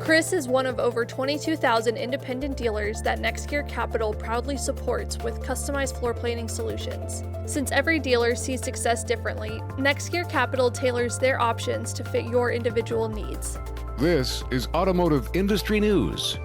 Chris is one of over 22,000 independent dealers that NextGear Capital proudly supports with customized floor planning solutions. Since every dealer sees success differently, NextGear Capital tailors their options to fit your individual needs. This is Automotive Industry News.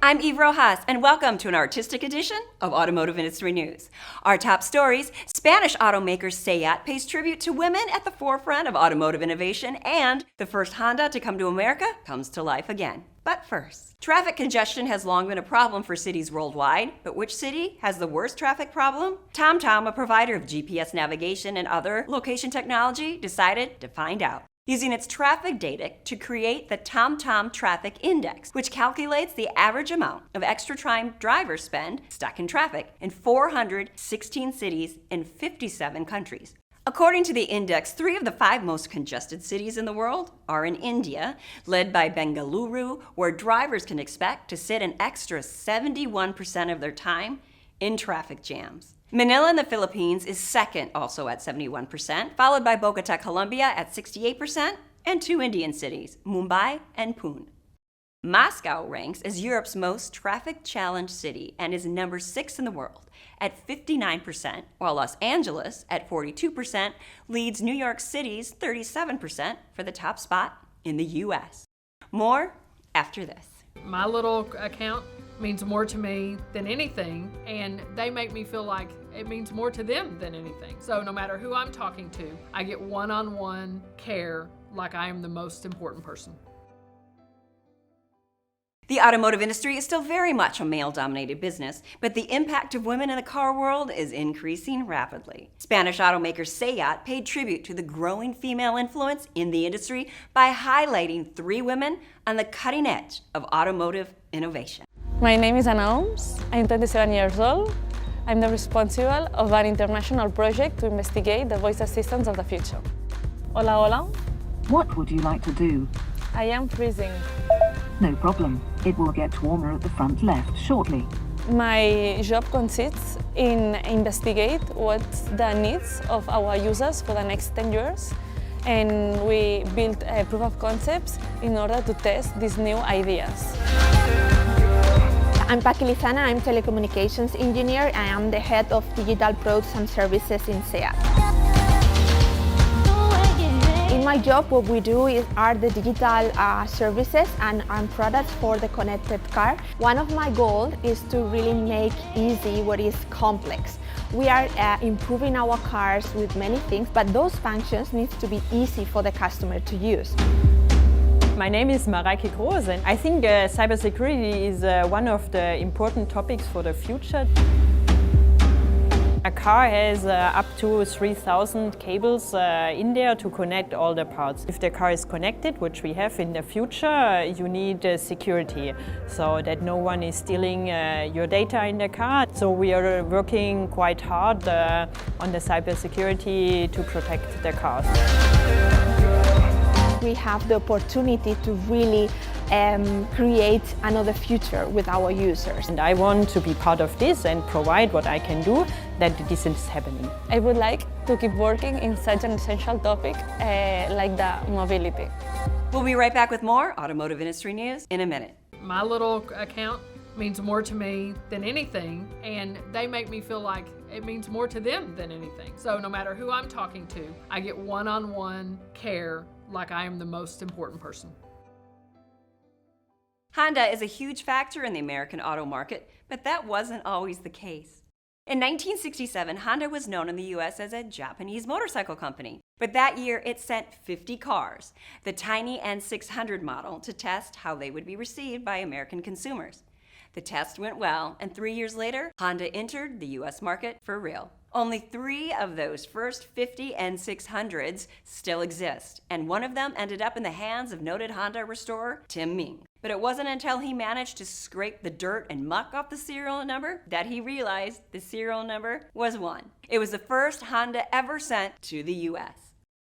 I'm Eve Rojas, and welcome to an artistic edition of Automotive Industry News. Our top stories: Spanish automaker SEAT pays tribute to women at the forefront of automotive innovation, and the first Honda to come to America comes to life again. But first, traffic congestion has long been a problem for cities worldwide, but which city has the worst traffic problem? Tomtom, a provider of GPS navigation and other location technology, decided to find out, using its traffic data to create the Tomtom Traffic Index, which calculates the average amount of extra time drivers spend stuck in traffic in 416 cities in 57 countries. According to the index, 3 of the 5 most congested cities in the world are in India, led by Bengaluru, where drivers can expect to sit an extra 71% of their time in traffic jams. Manila in the Philippines is second, also at 71%, followed by Bogota, Colombia at 68%, and 2 Indian cities, Mumbai and Pune. Moscow ranks as Europe's most traffic-challenged city and is number 6 in the world at 59%, while Los Angeles at 42% leads New York City's 37% for the top spot in the U.S. More after this. My little account means more to me than anything, and they make me feel like it means more to them than anything. So no matter who I'm talking to, I get one-on-one care like I am the most important person. The automotive industry is still very much a male-dominated business, but the impact of women in the car world is increasing rapidly. Spanish automaker SEAT paid tribute to the growing female influence in the industry by highlighting 3 women on the cutting edge of automotive innovation. My name is Ana Oms. I'm 27 years old. I'm the responsible of an international project to investigate the voice assistants of the future. Hola, hola. What would you like to do? I am freezing. No problem. It will get warmer at the front left shortly. My job consists in investigate what's the needs of our users for the next 10 years. And we build a proof of concepts in order to test these new ideas. I'm Paki Lizana, I'm telecommunications engineer. I am the head of digital products and services in SEAT. In my job, what we do are the digital services and products for the connected car. One of my goals is to really make easy what is complex. We are improving our cars with many things, but those functions need to be easy for the customer to use. My name is Mareike Groß, and I think cybersecurity is one of the important topics for the future. A car has up to 3,000 cables in there to connect all the parts. If the car is connected, which we have in the future, you need security so that no one is stealing your data in the car. So we are working quite hard on the cybersecurity to protect the cars. We have the opportunity to really create another future with our users. And I want to be part of this and provide what I can do that this is happening. I would like to keep working in such an essential topic like the mobility. We'll be right back with more automotive industry news in a minute. My little account means more to me than anything, and they make me feel like it means more to them than anything. So no matter who I'm talking to, I get one-on-one care like I am the most important person. Honda is a huge factor in the American auto market, but that wasn't always the case. In 1967, Honda was known in the US as a Japanese motorcycle company, but that year it sent 50 cars, the tiny N600 model, to test how they would be received by American consumers. The test went well, and 3 years later, Honda entered the US market for real. Only 3 of those first 50 N600s still exist, and one of them ended up in the hands of noted Honda restorer Tim Ming. But it wasn't until he managed to scrape the dirt and muck off the serial number that he realized the serial number was 1. It was the first Honda ever sent to the US.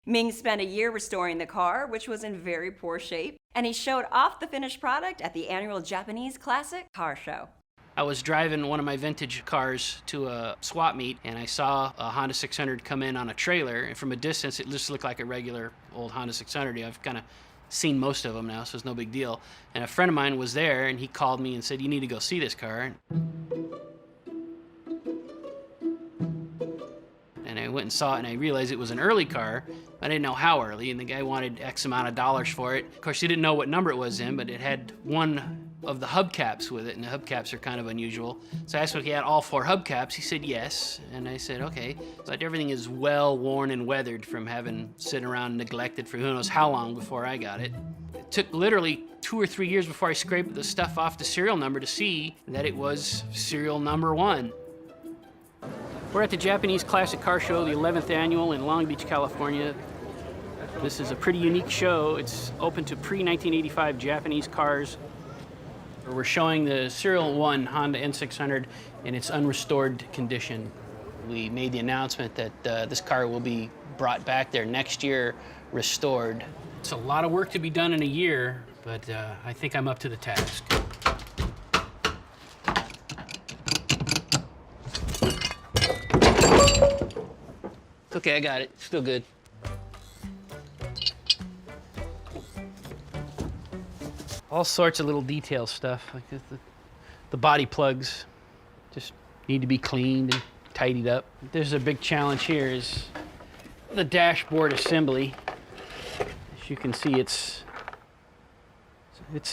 Ming spent a year restoring the car, which was in very poor shape, and he showed off the finished product at the annual Japanese Classic Car Show. I was driving one of my vintage cars to a swap meet, and I saw a Honda 600 come in on a trailer, and from a distance it just looked like a regular old Honda 600. I've kind of seen most of them now, so it's no big deal. And a friend of mine was there, and he called me and said, "You need to go see this car." And I went and saw it, and I realized it was an early car. I didn't know how early, and the guy wanted X amount of dollars for it. Of course, he didn't know what number it was in, but it had one of the hubcaps with it, and the hubcaps are kind of unusual. So I asked if he had all 4 hubcaps. He said yes, and I said, okay. So everything is well worn and weathered from having sit around neglected for who knows how long before I got it. It took literally 2 or 3 years before I scraped the stuff off the serial number to see that it was serial number 1. We're at the Japanese Classic Car Show, the 11th annual in Long Beach, California. This is a pretty unique show. It's open to pre-1985 Japanese cars. We're showing the Serial 1 Honda N600 in its unrestored condition. We made the announcement that this car will be brought back there next year, restored. It's a lot of work to be done in a year, but I think I'm up to the task. It's okay, I got it. Still good. All sorts of little detail stuff, like the body plugs just need to be cleaned and tidied up. There's a big challenge here is the dashboard assembly. As you can see, it's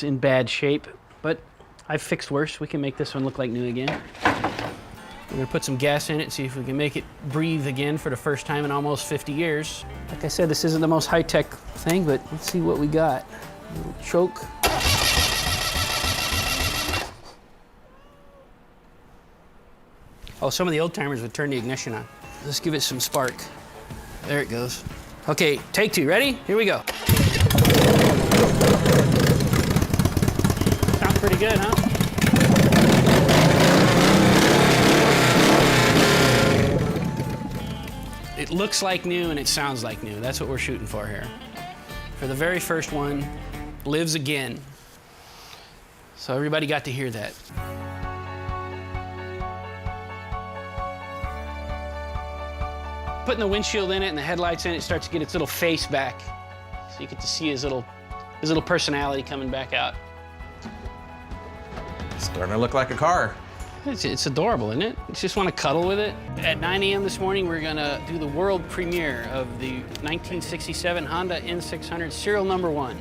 in bad shape, but I've fixed worse. We can make this one look like new again. We're gonna put some gas in it, see if we can make it breathe again for the first time in almost 50 years. Like I said, this isn't the most high-tech thing, but let's see what we got. A little choke. Oh, some of the old timers would turn the ignition on. Let's give it some spark. There it goes. Okay, take 2, ready? Here we go. Sounds pretty good, huh? It looks like new and it sounds like new. That's what we're shooting for here. For the very first one, lives again. So everybody got to hear that. Putting the windshield in it and the headlights in it starts to get its little face back. So you get to see his little personality coming back out. It's starting to look like a car. It's adorable, isn't it? You just want to cuddle with it. At 9 a.m. this morning, we're gonna do the world premiere of the 1967 Honda N600 serial number 1.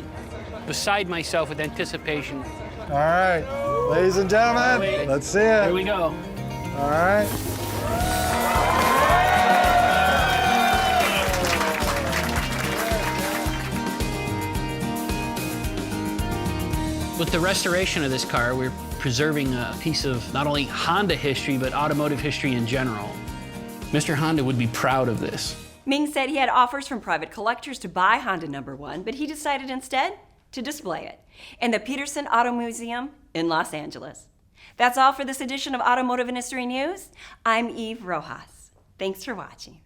Beside myself with anticipation. All right, ladies and gentlemen, let's see it. Here we go. All right. With the restoration of this car, we're preserving a piece of not only Honda history, but automotive history in general. Mr. Honda would be proud of this. Ming said he had offers from private collectors to buy Honda number 1, but he decided instead to display it in the Peterson Auto Museum in Los Angeles. That's all for this edition of Automotive Industry News. I'm Eve Rojas. Thanks for watching.